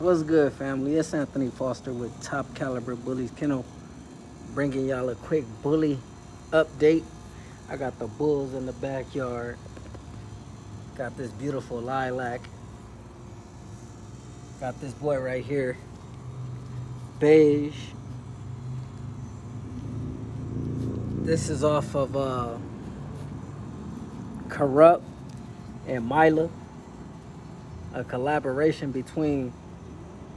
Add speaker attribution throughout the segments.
Speaker 1: What's good, family? It's Anthony Foster with Top Caliber Bullies Kennel, bringing y'all a quick bully update. I got the bulls in the backyard. Got this beautiful lilac. Got this boy right here, beige. This is off of Corrupt and Mila, a collaboration between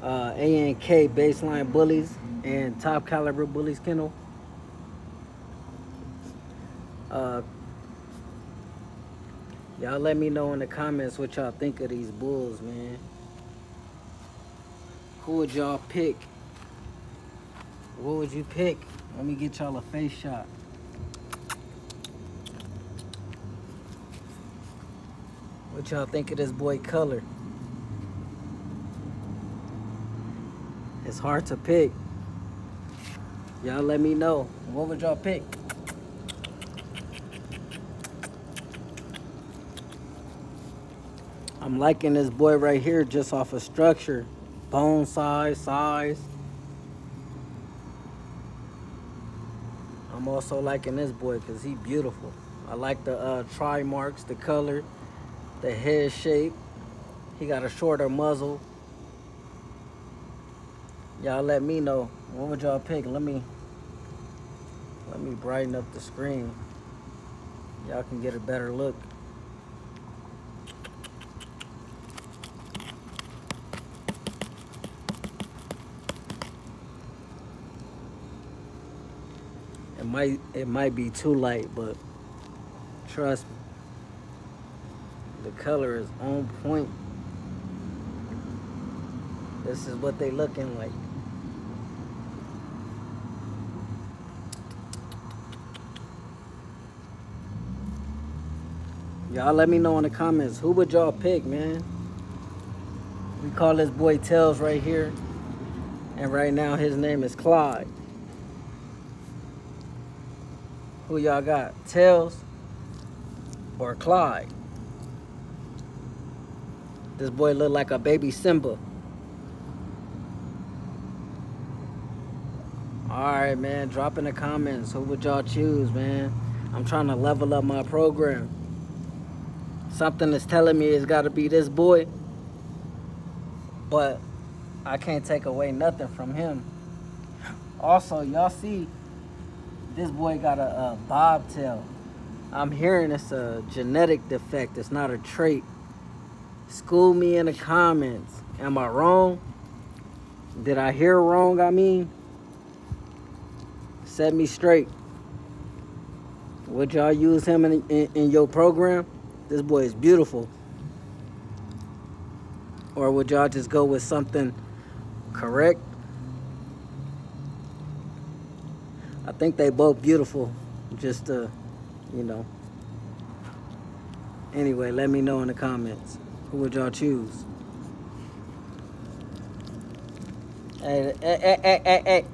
Speaker 1: KBaselineBullies and Top Caliber Bullies Kennel. Y'all let me know in the comments what y'all think of these bulls, man. Who would y'all pick? What would you pick? Let me get y'all a face shot. What y'all think of this boy color? It's hard to pick. Y'all let me know. What would y'all pick? I'm liking this boy right here just off of structure. Bone size. I'm also liking this boy because he beautiful. I like the tri marks, the color, the head shape. He got a shorter muzzle. Y'all let me know. What would y'all pick? Let me brighten up the screen. Y'all can get a better look. It might be too light, but trust me, the color is on point. This is what they looking like. Y'all let me know in the comments, who would y'all pick, man? We call this boy Tails right here, and right now his name is Clyde. Who y'all got, Tails or Clyde? This boy look like a baby Simba. Alright, man, drop in the comments. Who would y'all choose, man? I'm trying to level up my program. Something is telling me it's got to be this boy, but I can't take away nothing from him. Also, y'all see this boy got a bobtail. I'm hearing it's a genetic defect. It's not a trait. School me in the comments. Am I wrong? Did I hear wrong? I mean, set me straight. Would y'all use him in your program? This boy is beautiful. Or would y'all just go with something correct? I think they both beautiful. Just you know. Anyway, let me know in the comments. Who would y'all choose? Hey.